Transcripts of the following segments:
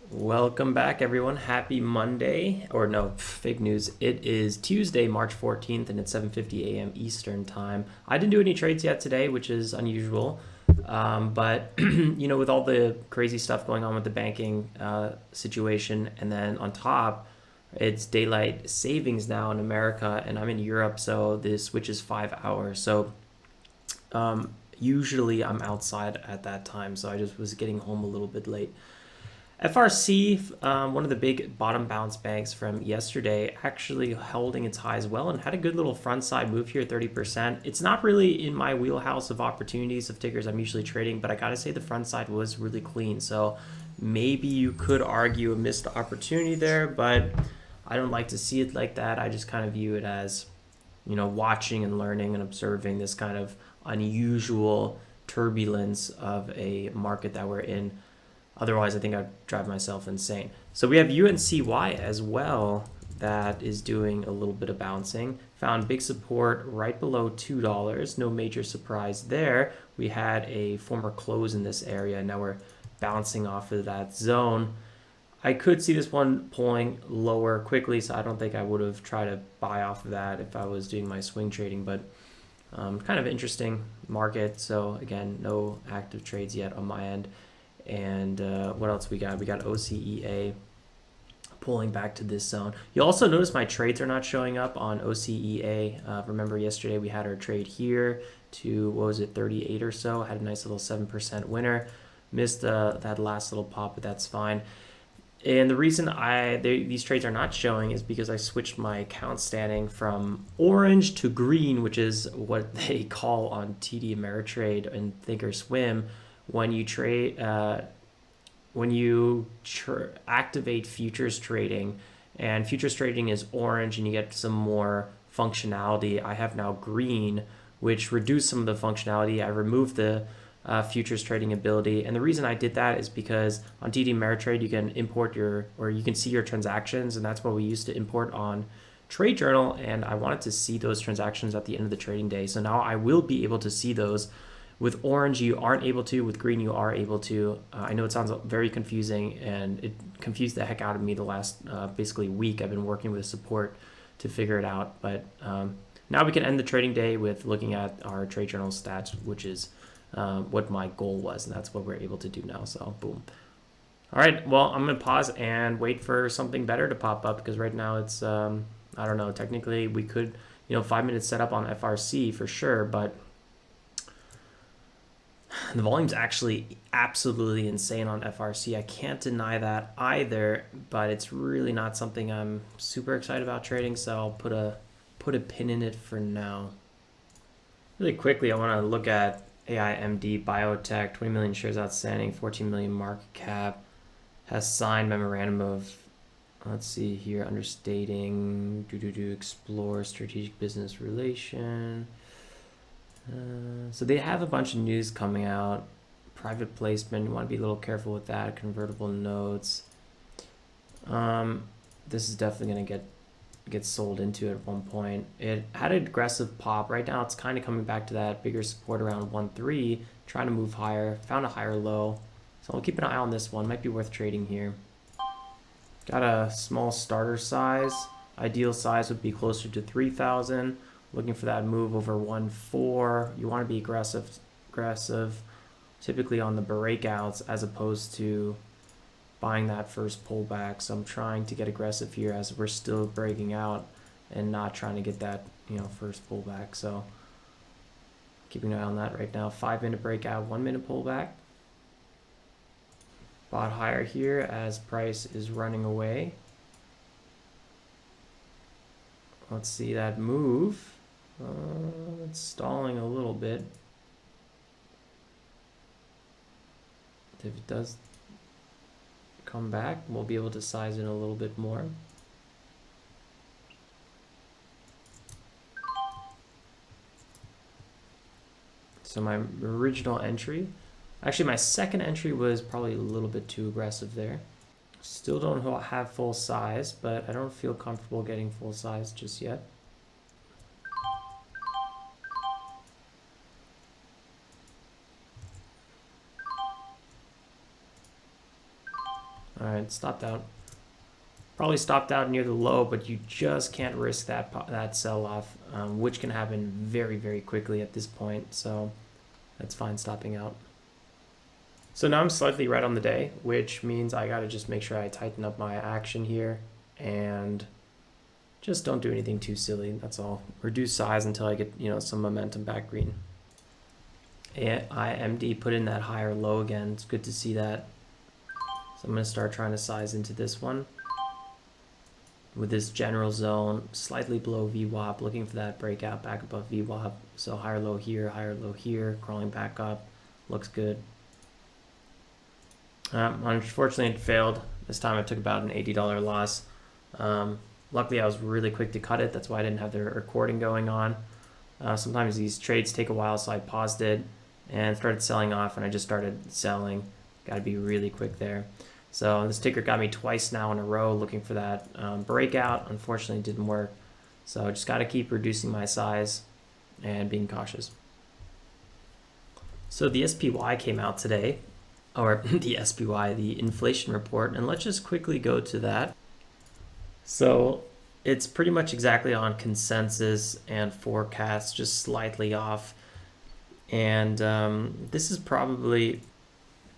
Welcome back, everyone. Happy Monday, or no, fake news. It is Tuesday, March 14th, and it's 7:50 a.m. Eastern Time. I didn't do any trades yet today, which is unusual. But, with all the crazy stuff going on with the banking situation, and then on top, it's daylight savings now in America, and I'm in Europe, so this switch is 5 hours. So, usually I'm outside at that time, so I just was getting home a little bit late. FRC, one of the big bottom bounce banks from yesterday, actually holding its highs well and had a good little front side move here, 30%. It's not really in my wheelhouse of opportunities of tickers I'm usually trading, but I gotta say the front side was really clean. So maybe you could argue a missed opportunity there, but I don't like to see it like that. I just kind of view it as, watching and learning and observing this kind of unusual turbulence of a market that we're in. Otherwise, I think I'd drive myself insane. So we have UNCY as well that is doing a little bit of bouncing. Found big support right below $2. No major surprise there. We had a former close in this area. Now we're bouncing off of that zone. I could see this one pulling lower quickly, so I don't think I would have tried to buy off of that if I was doing my swing trading, but kind of interesting market. So again, no active trades yet on my end. And what else we got? We got OCEA pulling back to this zone. You also notice my trades are not showing up on OCEA. Remember yesterday we had our trade here to, 38 or so. Had a nice little 7% winner. Missed that last little pop, but that's fine. And the reason these trades are not showing is because I switched my account standing from orange to green, which is what they call on TD Ameritrade and ThinkorSwim when you trade, activate futures trading, and futures trading is orange, and you get some more functionality. I have now green, which reduced some of the functionality. I removed the futures trading ability, and the reason I did that is because on TD Ameritrade you can import you can see your transactions, and that's what we used to import on Trade Journal, and I wanted to see those transactions at the end of the trading day. So now I will be able to see those. With orange, you aren't able to. With green, you are able to. I know it sounds very confusing, and it confused the heck out of me the last basically week. I've been working with support to figure it out. But now we can end the trading day with looking at our Trade Journal stats, which is what my goal was, and that's what we're able to do now. So, boom. All right, well, I'm going to pause and wait for something better to pop up, because right now it's, I don't know, technically we could, 5 minutes set up on FRC for sure, but the volume's actually absolutely insane on FRC. I can't deny that either, but it's really not something I'm super excited about trading, so I'll put a pin in it for now. Really quickly, I want to look at AIMD Biotech, 20 million shares outstanding, 14 million market cap, has signed memorandum of, let's see here, understating, explore strategic business relation. So they have a bunch of news coming out. Private placement, you want to be a little careful with that. Convertible notes. This is definitely going to get sold into at one point. It had an aggressive pop. Right now it's kind of coming back to that bigger support around 1.3, trying to move higher. Found a higher low. So I'll keep an eye on this one. Might be worth trading here. Got a small starter size. Ideal size would be closer to 3,000. Looking for that move over 1.4. You want to be aggressive, typically on the breakouts as opposed to buying that first pullback. So I'm trying to get aggressive here as we're still breaking out and not trying to get that, first pullback. So keeping an eye on that right now. 5-minute breakout, 1-minute pullback. Bought higher here as price is running away. Let's see that move. It's stalling a little bit. If it does come back, we'll be able to size in a little bit more. So my original entry, actually my second entry was probably a little bit too aggressive there. Still don't have full size, but I don't feel comfortable getting full size just yet. All right, it stopped out. Probably stopped out near the low, but you just can't risk that sell-off, which can happen very, very quickly at this point. So that's fine stopping out. So now I'm slightly red on the day, which means I got to just make sure I tighten up my action here and just don't do anything too silly. That's all. Reduce size until I get, some momentum back green. AIMD put in that higher low again. It's good to see that. So I'm going to start trying to size into this one with this general zone slightly below VWAP, looking for that breakout back above VWAP. So higher low here, crawling back up. Looks good. Unfortunately, it failed. This time I took about an $80 loss. Luckily, I was really quick to cut it. That's why I didn't have the recording going on. Sometimes these trades take a while, so I paused it and started selling off, and I just started selling. Got to be really quick there. So this ticker got me twice now in a row looking for that breakout. Unfortunately, it didn't work. So I just got to keep reducing my size and being cautious. So the SPY came out today, or the SPY, the inflation report, and let's just quickly go to that. So it's pretty much exactly on consensus and forecast, just slightly off. And this is probably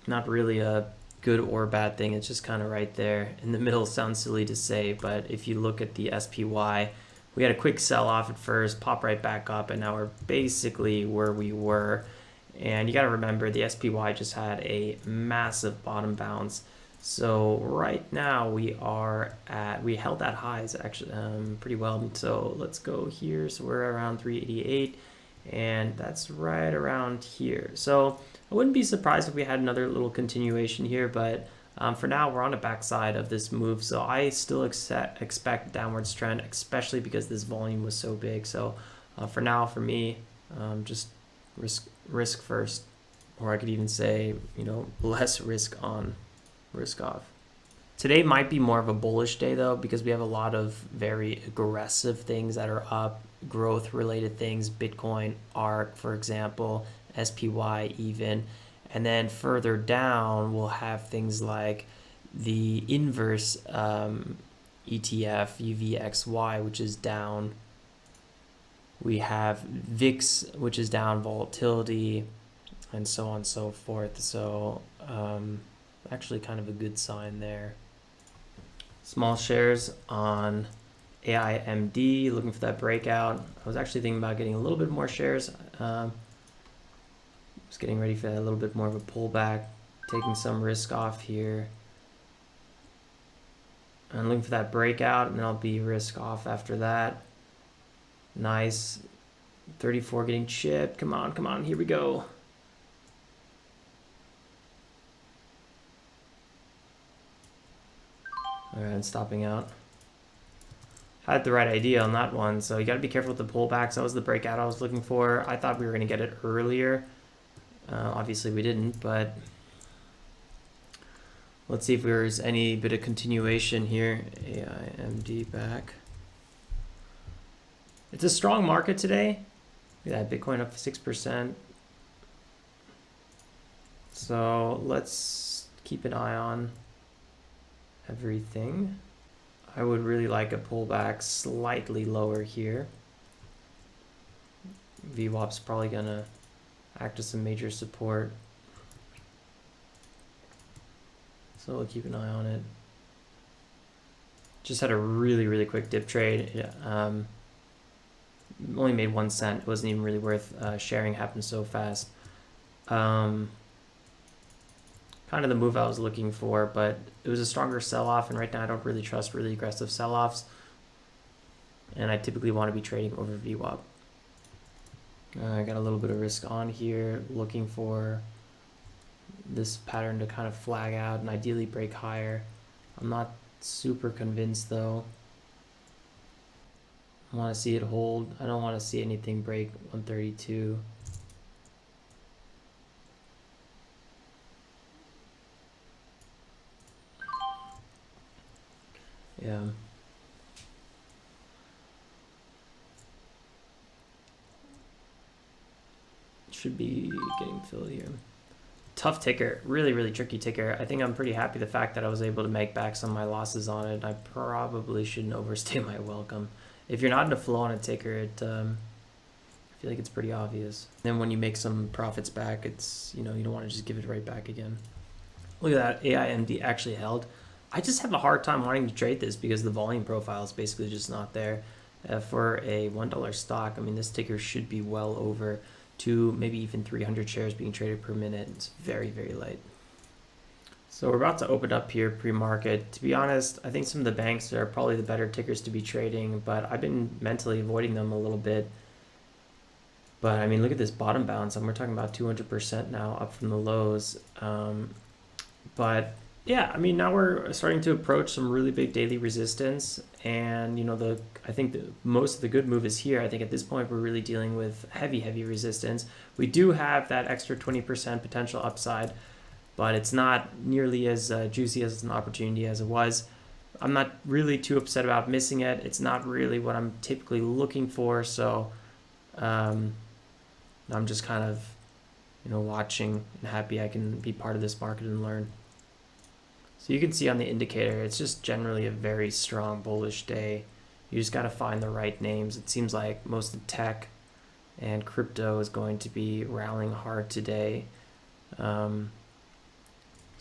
not really a good or bad thing. It's just kind of right there in the middle. Sounds silly to say, but if you look at the SPY, we had a quick sell-off at first, pop right back up, and now we're basically where we were. And you got to remember, the SPY just had a massive bottom bounce. So right now we held that highs actually pretty well. So let's go here. So we're around 388, and that's right around here. So I wouldn't be surprised if we had another little continuation here, but for now we're on the backside of this move. So I still expect downwards trend, especially because this volume was so big. So for now, for me, just risk first, or I could even say, less risk on, risk off. Today might be more of a bullish day though, because we have a lot of very aggressive things that are up, growth related things, Bitcoin, ARK, for example, SPY even. And then further down, we'll have things like the inverse ETF, UVXY, which is down. We have VIX, which is down, volatility, and so on and so forth. So actually kind of a good sign there. Small shares on AIMD, looking for that breakout. I was actually thinking about getting a little bit more shares. Just getting ready for a little bit more of a pullback, taking some risk off here. And looking for that breakout, and then I'll be risk off after that. Nice. 34 getting chipped. Come on, here we go. All right, stopping out. Had the right idea on that one, so you got to be careful with the pullbacks. That was the breakout I was looking for. I thought we were going to get it earlier. Obviously we didn't, but let's see if there's any bit of continuation here. AIMD back. It's a strong market today. Look at that, Bitcoin up 6%. So let's keep an eye on everything. I would really like a pullback slightly lower here. VWAP's probably gonna act as some major support. So we'll keep an eye on it. Just had a really quick dip trade. Yeah, only made 1 cent. It wasn't even really worth sharing. Happened so fast. Kind of the move I was looking for, but it was a stronger sell-off, and right now I don't really trust really aggressive sell-offs, and I typically want to be trading over VWAP. I got a little bit of risk on here, looking for this pattern to kind of flag out and ideally break higher. I'm not super convinced though. I want to see it hold. I don't want to see anything break 132. Yeah. Should be getting filled here. tough ticker, really tricky ticker. I think I'm pretty happy the fact that I was able to make back some of my losses on it. I probably shouldn't overstay my welcome. If you're not in a flow on a ticker, I feel like it's pretty obvious. Then when you make some profits back, it's, you don't want to just give it right back again. Look at that, AIMD actually held. I just have a hard time wanting to trade this because the volume profile is basically just not there. For a $1 stock, I mean, this ticker should be well over 2, maybe even 300 shares being traded per minute. It's very light. So we're about to open up here pre-market. To be honest, I think some of the banks are probably the better tickers to be trading, but I've been mentally avoiding them a little bit. But I mean, look at this bottom bounce, and we're talking about 200% now up from the lows. But yeah, I mean, now we're starting to approach some really big daily resistance, and I think most of the good move is here. I think at this point we're really dealing with heavy resistance. We do have that extra 20% potential upside, but it's not nearly as juicy as an opportunity as it was. I'm not really too upset about missing it. It's not really what I'm typically looking for, so I'm just kind of watching and happy I can be part of this market and learn. So you can see on the indicator, it's just generally a very strong bullish day. You just got to find the right names. It seems like most of tech and crypto is going to be rallying hard today. So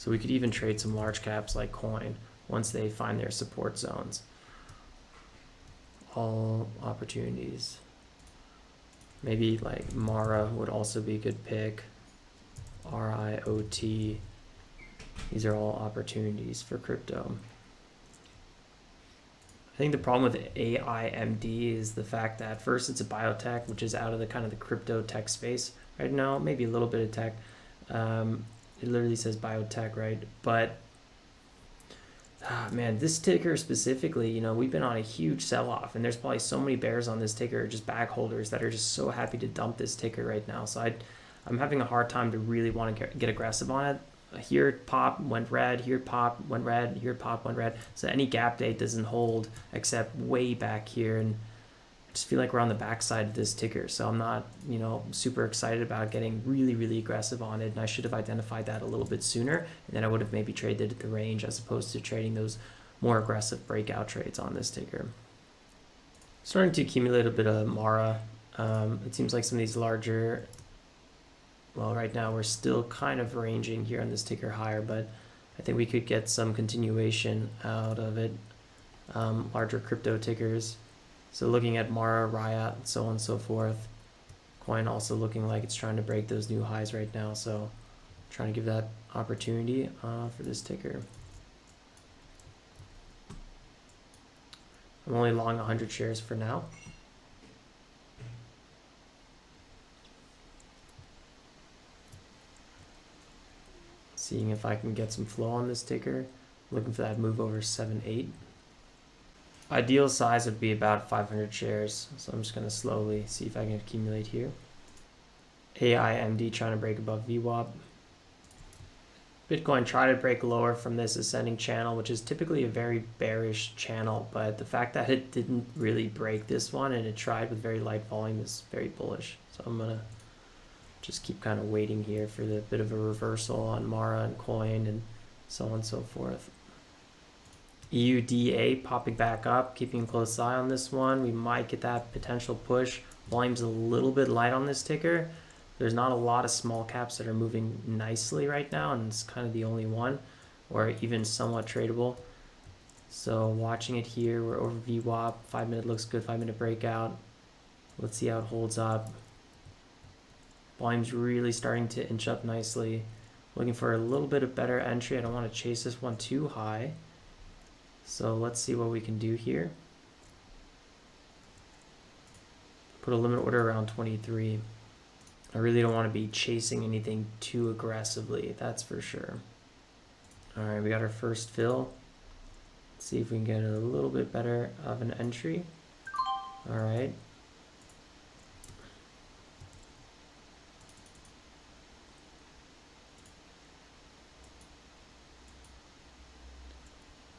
we could even trade some large caps like coin once they find their support zones. All opportunities. Maybe like Mara would also be a good pick. RIOT. These are all opportunities for crypto. I think the problem with AIMD is the fact that first it's a biotech, which is out of the kind of the crypto tech space right now, maybe a little bit of tech. It literally says biotech, right? But man, this ticker specifically, we've been on a huge sell-off, and there's probably so many bears on this ticker, just bag holders that are just so happy to dump this ticker right now. So I'm having a hard time to really want to get aggressive on it. Here it popped, went red, here it popped, went red, here it popped, went red. So any gap date doesn't hold except way back here, and I just feel like we're on the backside of this ticker. So I'm not, super excited about getting really aggressive on it, and I should have identified that a little bit sooner, and then I would have maybe traded at the range as opposed to trading those more aggressive breakout trades on this ticker. Starting to accumulate a bit of Mara. It seems like some of these larger, well, right now we're still kind of ranging here on this ticker higher, but I think we could get some continuation out of it. Larger crypto tickers. So looking at Mara, Riot, so on and so forth. Coin also looking like it's trying to break those new highs right now. So trying to give that opportunity for this ticker. I'm only long 100 shares for now. Seeing if I can get some flow on this ticker. Looking for that move over 7-8. Ideal size would be about 500 shares. So I'm just going to slowly see if I can accumulate here. AIMD trying to break above VWAP. Bitcoin tried to break lower from this ascending channel, which is typically a very bearish channel, but the fact that it didn't really break this one and it tried with very light volume is very bullish. So I'm going to just keep kind of waiting here for the bit of a reversal on Mara and coin and so on and so forth. EUDA popping back up, keeping a close eye on this one. We might get that potential push. Volume's a little bit light on this ticker. There's not a lot of small caps that are moving nicely right now, and it's kind of the only one, or even somewhat tradable. So watching it here, we're over VWAP. 5 minute looks good, 5 minute breakout. Let's see how it holds up. Volume's really starting to inch up nicely. Looking for a little bit of better entry. I don't want to chase this one too high. So let's see what we can do here. Put a limit order around 23. I really don't want to be chasing anything too aggressively, that's for sure. All right, we got our first fill. Let's see if we can get a little bit better of an entry. All right.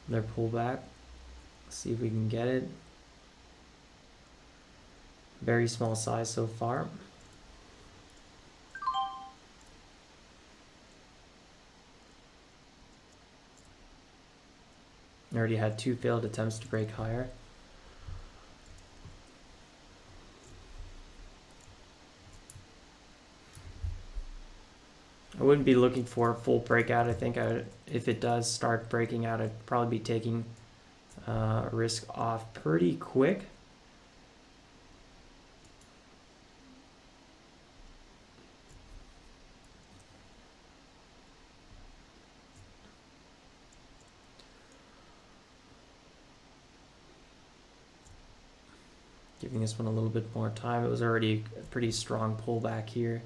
Another pullback. Let's see if we can get it. Very small size so far. Already had 2 failed attempts to break higher. I wouldn't be looking for a full breakout. I think if it does start breaking out, I'd probably be taking risk off pretty quick. Giving this one a little bit more time. It was already a pretty strong pullback here.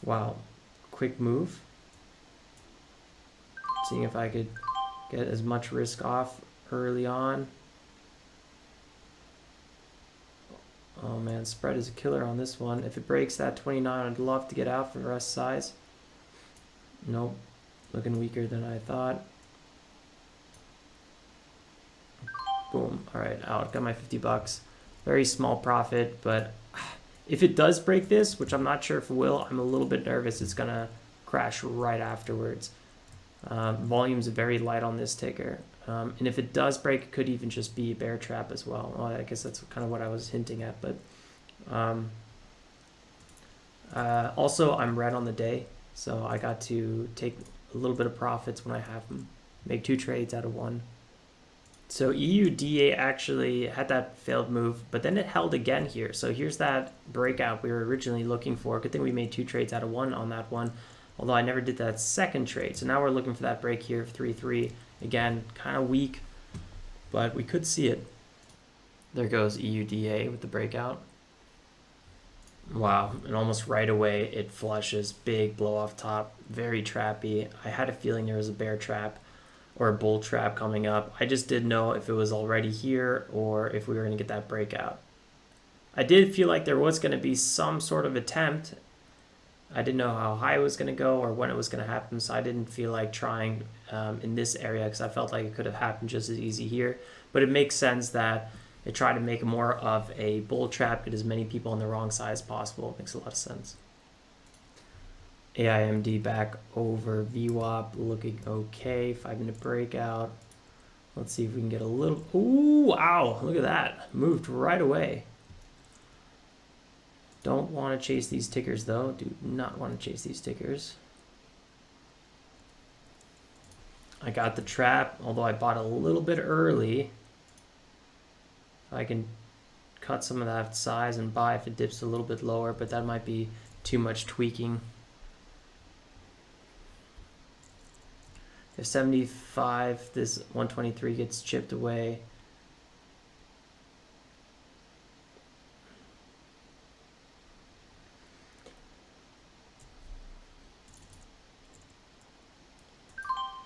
Wow, quick move. Seeing if I could get as much risk off early on. Oh man, spread is a killer on this one. If it breaks that 29, I'd love to get out for the rest size. Nope, looking weaker than I thought. Boom, all right, out, got my 50 bucks. Very small profit, but if it does break this, which I'm not sure if it will, I'm a little bit nervous it's gonna crash right afterwards. Volume's very light on this ticker. And if it does break, it could even just be a bear trap as well. Well, I guess that's kind of what I was hinting at. But also, I'm red on the day, so I got to take a little bit of profits when I have them. Make 2 trades out of 1. So EUDA actually had that failed move, but then it held again here. So here's that breakout we were originally looking for. Good thing we made 2 trades out of 1 on that one. Although I never did that second trade. So now we're looking for that break here of 3-3. Again, kind of weak, but we could see it. There goes EUDA with the breakout. Wow, and almost right away it flushes. Big blow off top, very trappy. I had a feeling there was a bear trap or a bull trap coming up. I just didn't know if it was already here or if we were going to get that breakout. I did feel like there was going to be some sort of attempt. I didn't know how high it was going to go or when it was going to happen, so I didn't feel like trying in this area because I felt like it could have happened just as easy here. But it makes sense that it tried to make more of a bull trap, get as many people on the wrong side as possible. It makes a lot of sense. AIMD back over VWAP, looking okay. 5-minute breakout. Let's see if we can get a little... Ooh, wow, look at that. Moved right away. Don't want to chase these tickers though. Do not want to chase these tickers. I got the trap, although I bought a little bit early. I can cut some of that size and buy if it dips a little bit lower, but that might be too much tweaking. If 75, this 123 gets chipped away.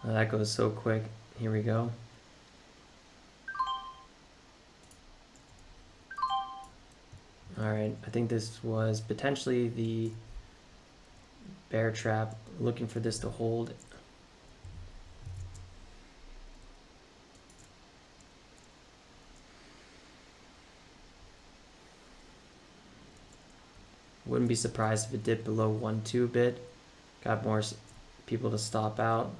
Oh, that goes so quick. Here we go. All right, I think this was potentially the bear trap, looking for this to hold. Wouldn't be surprised if it dipped below 1-2 a bit. Got more people to stop out.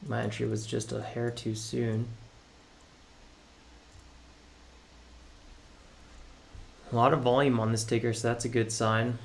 My entry was just a hair too soon. A lot of volume on this ticker, so that's a good sign.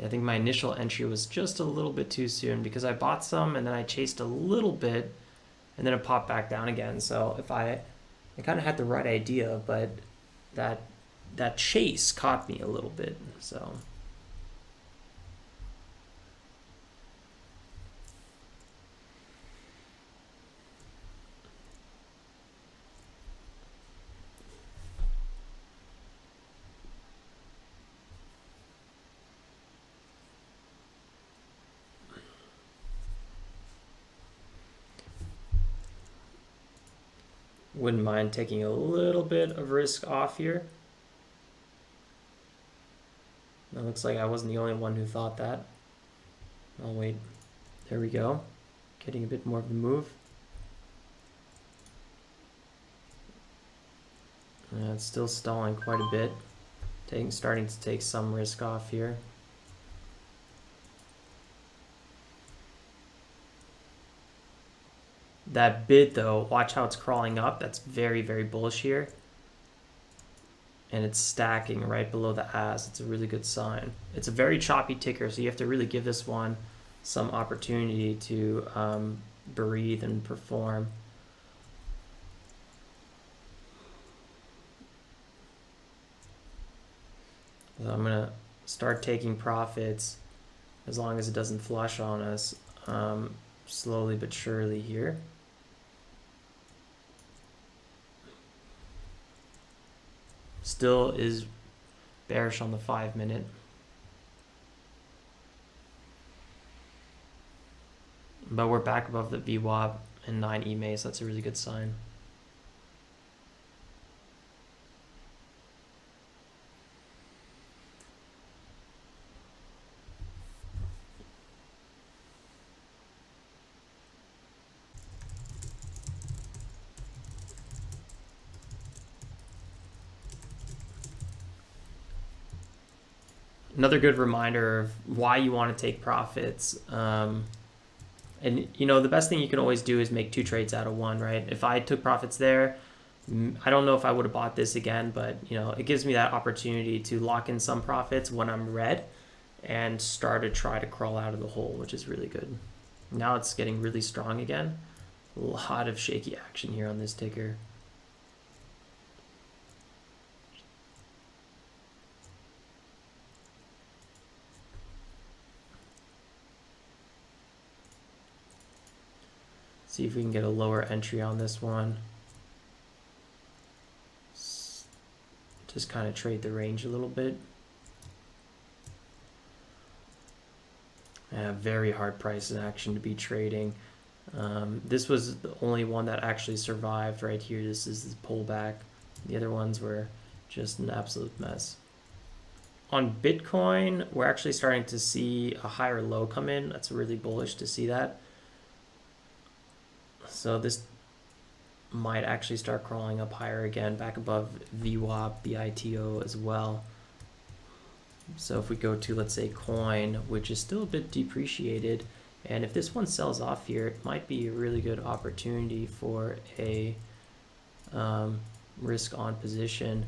Yeah, I think my initial entry was just a little bit too soon because I bought some and then I chased a little bit and then it popped back down again. So if I kind of had the right idea, but that chase caught me a little bit. So wouldn't mind taking a little bit of risk off here. It looks like I wasn't the only one who thought that. Oh wait, there we go. Getting a bit more of the move. Yeah, it's still stalling quite a bit. Starting to take some risk off here. That bid though, watch how it's crawling up. That's very, very bullish here. And it's stacking right below the as. It's a really good sign. It's a very choppy ticker, so you have to really give this one some opportunity to breathe and perform. So I'm gonna start taking profits as long as it doesn't flush on us, slowly but surely here. Still is bearish on the 5-minute. But we're back above the VWAP and 9 EMA, so that's a really good sign. Another good reminder of why you want to take profits. And you know, the best thing you can always do is make 2 trades out of 1, right? If I took profits there, I don't know if I would have bought this again, but you know, it gives me that opportunity to lock in some profits when I'm red and start to try to crawl out of the hole, which is really good. Now it's getting really strong again. A lot of shaky action here on this ticker. See if we can get a lower entry on this one. Just kind of trade the range a little bit. Very hard price in action to be trading. This was the only one that actually survived right here. This is the pullback. The other ones were just an absolute mess. On Bitcoin, we're actually starting to see a higher low come in. That's really bullish to see that. So this might actually start crawling up higher again, back above VWAP, BITO as well. So if we go to, let's say, coin, which is still a bit depreciated, and if this one sells off here, it might be a really good opportunity for a risk on position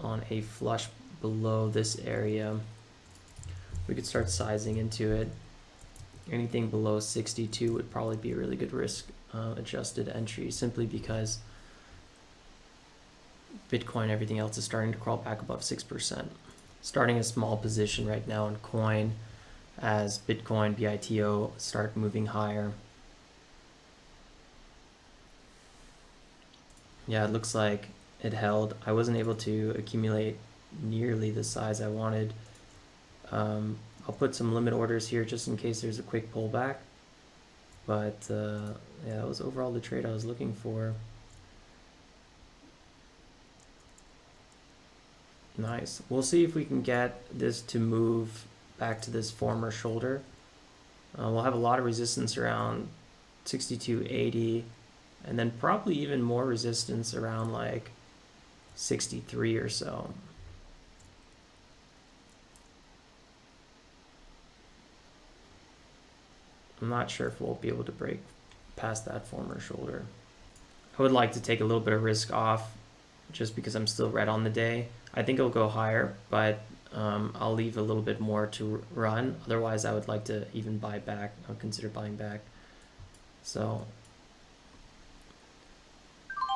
on a flush below this area. We could start sizing into it. Anything below 62 would probably be a really good risk adjusted entry, simply because Bitcoin, everything else is starting to crawl back above 6%. Starting a small position right now in coin as Bitcoin, BITO start moving higher. Yeah, it looks like it held. I wasn't able to accumulate nearly the size I wanted. I'll put some limit orders here just in case there's a quick pullback. But yeah, that was overall the trade I was looking for. Nice. We'll see if we can get this to move back to this former shoulder. We'll have a lot of resistance around 62.80, and then probably even more resistance around like 63 or so. I'm not sure if we'll be able to break past that former shoulder. I would like to take a little bit of risk off just because I'm still red on the day. I think it'll go higher, but I'll leave a little bit more to run. Otherwise, I would like to even buy back. I'll consider buying back. So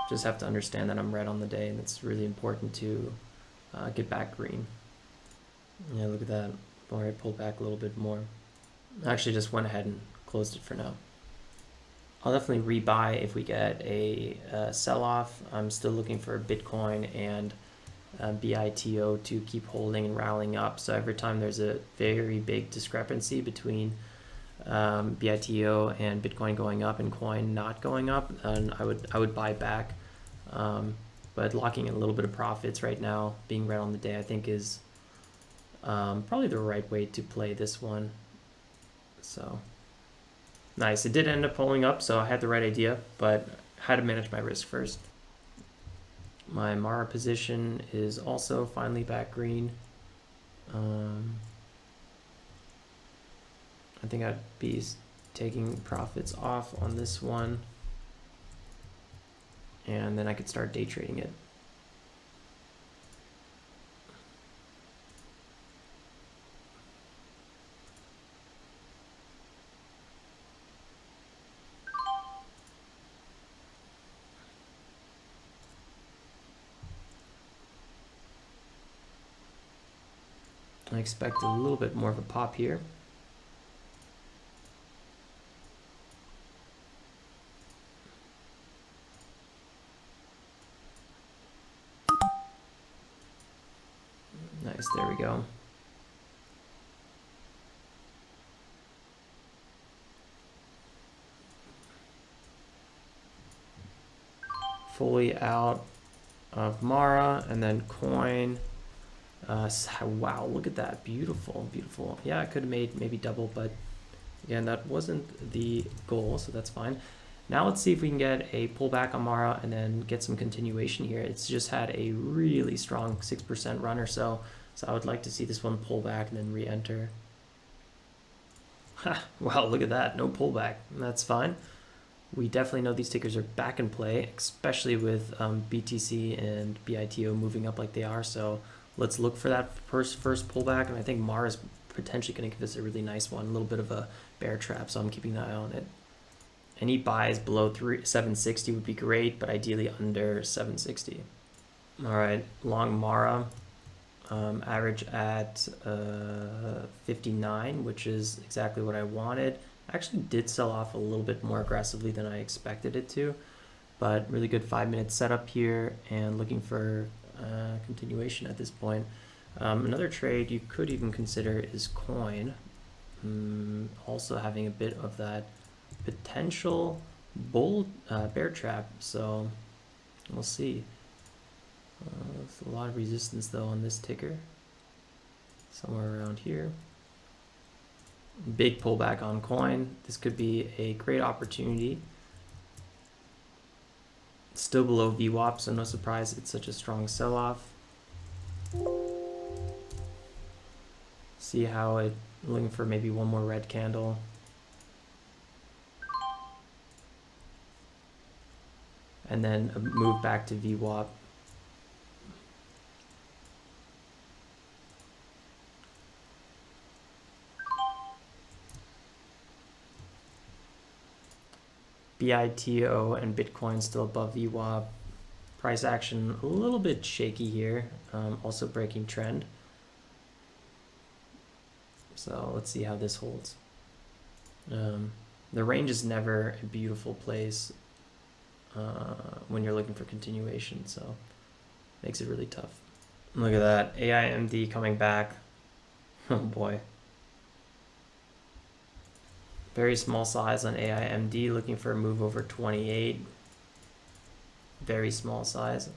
just have to understand that I'm red on the day, and it's really important to get back green. Yeah, look at that. All right, pull back a little bit more. I actually just went ahead and closed it for now. I'll definitely rebuy if we get a sell-off. I'm still looking for Bitcoin and BITO to keep holding and rallying up. So every time there's a very big discrepancy between BITO and Bitcoin going up and coin not going up, and I would buy back. But locking in a little bit of profits right now, being red on the day, I think is probably the right way to play this one. So nice. It did end up pulling up, so I had the right idea, but had to manage my risk first. My Mara position is also finally back green. I think I'd be taking profits off on this one, and then I could start day trading it. I expect a little bit more of a pop here. Nice, there we go. Fully out of Mara, and then coin. Wow, look at that. Beautiful, beautiful. Yeah, I could have made maybe double, but again, that wasn't the goal, so that's fine. Now let's see if we can get a pullback on Mara and then get some continuation here. It's just had a really strong 6% run or so, so I would like to see this one pull back and then re-enter. Wow, look at that. No pullback. That's fine. We definitely know these tickers are back in play, especially with BTC and BITO moving up like they are, so let's look for that first pullback, and I think Mara is potentially going to give us a really nice one, a little bit of a bear trap, so I'm keeping an eye on it. Any buys below 760 would be great, but ideally under 760. All right, long Mara, average at 59, which is exactly what I wanted. Actually did sell off a little bit more aggressively than I expected it to, but really good 5-minute setup here, and looking for continuation at this point. Another trade you could even consider is coin, also having a bit of that potential bull bear trap, so we'll see. There's a lot of resistance though on this ticker, somewhere around here. Big pullback on coin. This could be a great opportunity. Still below VWAP, so no surprise it's such a strong sell-off. See how it, looking for maybe one more red candle. And then a move back to VWAP. BITO and Bitcoin still above VWAP. Price action a little bit shaky here, also breaking trend. So let's see how this holds. The range is never a beautiful place when you're looking for continuation, so makes it really tough. Look at that, AIMD coming back. Oh boy. Very small size on AIMD, looking for a move over 28. Very small size.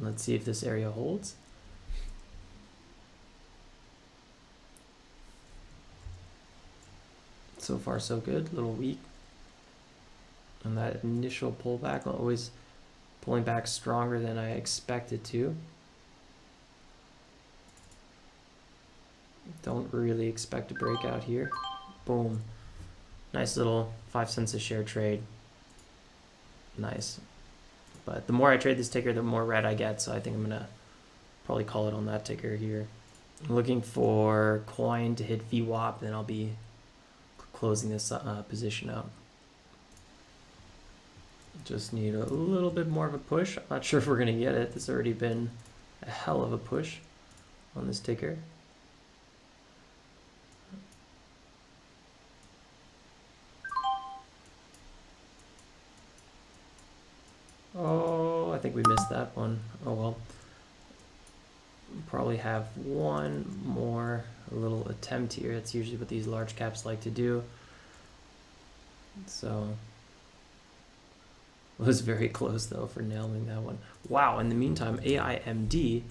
Let's see if this area holds. So far so good, a little weak. And that initial pullback, always pulling back stronger than I expected to. Don't really expect a breakout here. Boom. Nice little 5 cents a share trade. Nice. But the more I trade this ticker, the more red I get. So I think I'm going to probably call it on that ticker here. I'm looking for coin to hit VWAP, then I'll be closing this position out. Just need a little bit more of a push. I'm not sure if we're going to get it. There's already been a hell of a push on this ticker. Oh, I think we missed that one. Oh well. Probably have one more little attempt here. That's usually what these large caps like to do. So it was very close though for nailing that one. Wow, in the meantime, AIMD,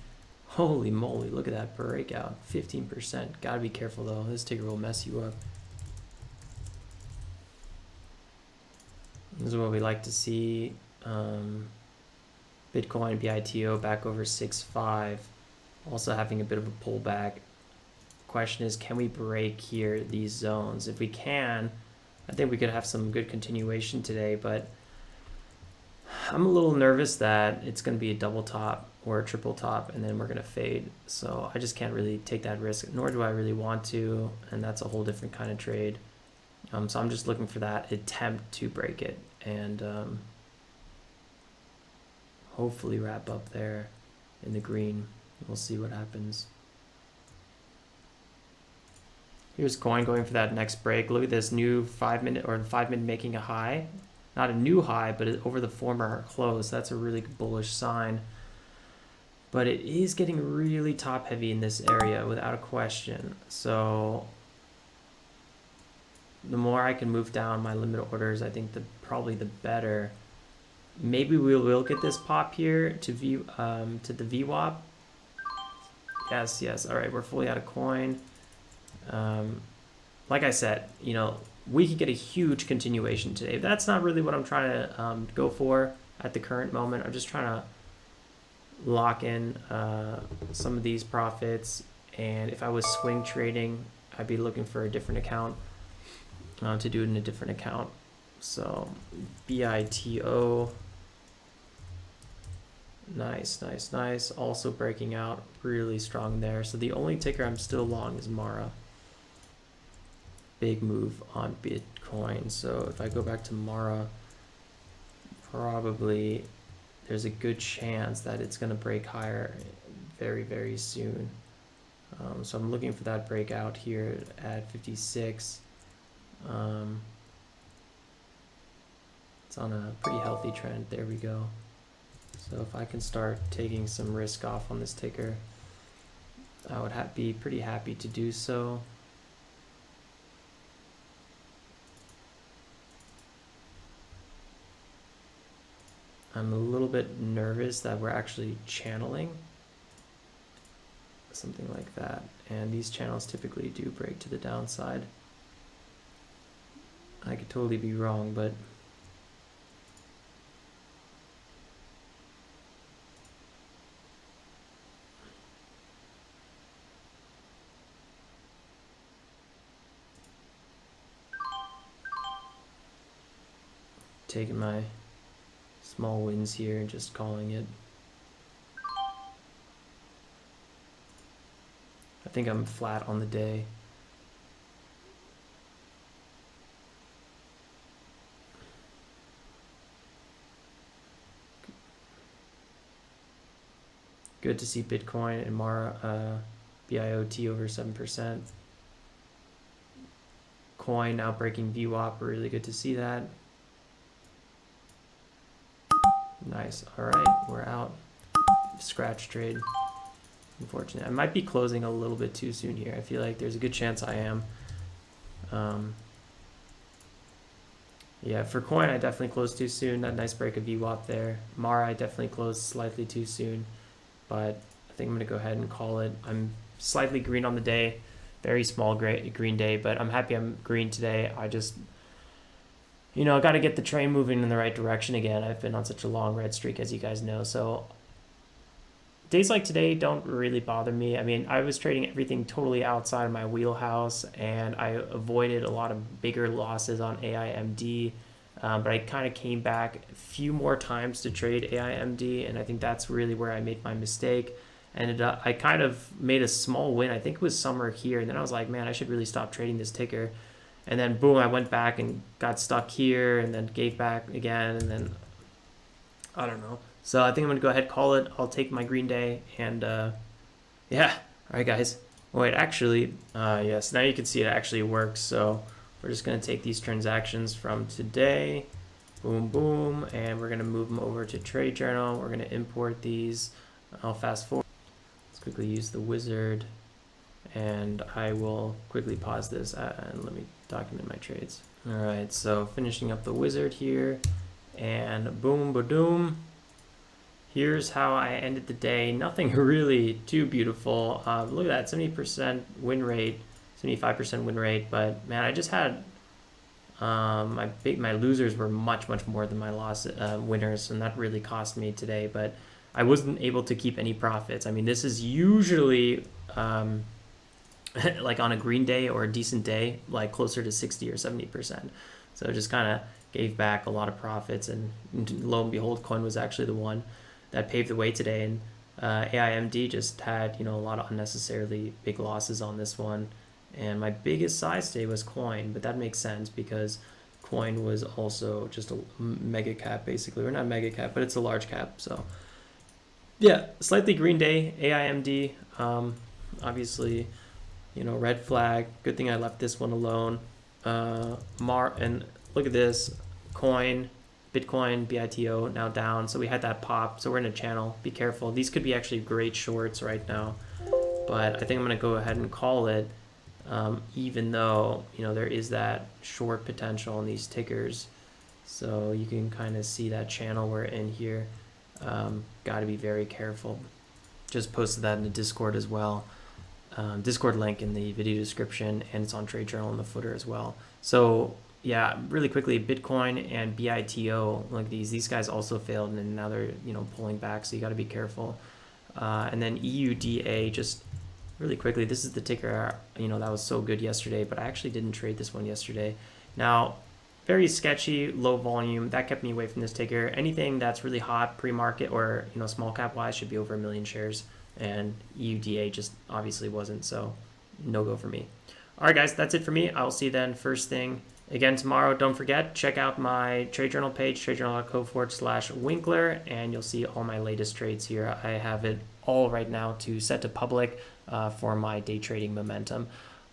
holy moly, look at that breakout, 15%. Gotta be careful though, this ticker will mess you up. This is what we like to see. Bitcoin, BITO back over 6.5, also having a bit of a pullback. Question is, can we break here these zones? If we can, I think we could have some good continuation today, but I'm a little nervous that it's going to be a double top or a triple top and then we're going to fade. So I just can't really take that risk, nor do I really want to, and that's a whole different kind of trade. So I'm just looking for that attempt to break it and hopefully wrap up there in the green. We'll see what happens. Here's coin going for that next break. Look at this new 5 minute or 5 minute making a high. Not a new high, but over the former close. That's a really bullish sign. But it is getting really top heavy in this area without a question. So the more I can move down my limit orders, I think probably the better. Maybe we will get this pop here to the VWAP. Yes, yes. All right, we're fully out of coin. Like I said, you know, we could get a huge continuation today. That's not really what I'm trying to go for at the current moment. I'm just trying to lock in some of these profits. And if I was swing trading, I'd be looking for a different account to do it in a different account. So BITO. Nice, nice, nice. Also breaking out really strong there. So the only ticker I'm still long is Mara. Big move on Bitcoin. So if I go back to Mara, probably there's a good chance that it's going to break higher very, very soon. So I'm looking for that breakout here at 56. It's on a pretty healthy trend. There we go. So if I can start taking some risk off on this ticker, I would be pretty happy to do so. I'm a little bit nervous that we're actually channeling something like that, and these channels typically do break to the downside. I could totally be wrong, but taking my small wins here and just calling it. I think I'm flat on the day. Good to see Bitcoin and Mara BIOT over 7%. Coin now breaking VWAP, really good to see that. Nice. All right, we're out. Scratch trade. Unfortunate. I might be closing a little bit too soon here. I feel like there's a good chance I am. Yeah, for coin, I definitely closed too soon. That nice break of VWAP there. Mara, I definitely closed slightly too soon, but I think I'm going to go ahead and call it. I'm slightly green on the day. Very small green day, but I'm happy I'm green today. I just, you know, I got to get the train moving in the right direction again. I've been on such a long red streak, as you guys know. So days like today don't really bother me. I mean, I was trading everything totally outside of my wheelhouse, and I avoided a lot of bigger losses on AIMD. But I kind of came back a few more times to trade AIMD, and I think that's really where I made my mistake. And I kind of made a small win. I think it was somewhere here, and then I was like, man, I should really stop trading this ticker. And then boom, I went back and got stuck here, and then gave back again, and then I don't know. So I think I'm gonna go ahead and call it. I'll take my green day, and yeah. All right, guys. Wait, actually, yes. Now you can see it actually works. So we're just gonna take these transactions from today, boom, boom, and we're gonna move them over to Trade Journal. We're gonna import these. I'll fast forward. Let's quickly use the wizard, and I will quickly pause this and let me document my trades. All right, so finishing up the wizard here, and boom, ba-doom. Here's how I ended the day. Nothing really too beautiful. Look at that, 70% win rate, 75% win rate. But man, I just had my losers were much more than my winners, and that really cost me today. But I wasn't able to keep any profits. I mean, this is usually like on a green day or a decent day, like closer to 60 or 70%. So just kind of gave back a lot of profits, and lo and behold, coin was actually the one that paved the way today. And AIMD just had, you know, a lot of unnecessarily big losses on this one. And my biggest size today was coin, but that makes sense because coin was also just a mega cap basically, or not mega cap, but it's a large cap. So yeah, slightly green day, AIMD, obviously, you know, red flag. Good thing I left this one alone. And look at this, coin, Bitcoin, BITO now down. So we had that pop. So we're in a channel. Be careful. These could be actually great shorts right now. But I think I'm going to go ahead and call it, even though, you know, there is that short potential in these tickers. So you can kind of see that channel we're in here. Got to be very careful. Just posted that in the Discord as well. Discord link in the video description, and it's on Trade Journal in the footer as well. So yeah, really quickly, Bitcoin and BITO, like these guys also failed, and now they're, you know, pulling back, so you got to be careful. And then EUDA, just really quickly, this is the ticker, you know, that was so good yesterday, but I actually didn't trade this one yesterday. Now, very sketchy, low volume, that kept me away from this ticker. Anything that's really hot pre-market or, you know, small cap wise should be over 1 million shares, and EUDA just obviously wasn't, so no go for me. All right, guys, that's it for me. I'll see you then first thing again tomorrow. Don't forget, check out my Trade Journal page, tradejournal.co/Winkler, and you'll see all my latest trades here. I have it all right now to set to public for my day trading momentum.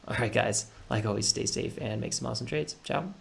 All right, guys, like always, stay safe and make some awesome trades. Ciao.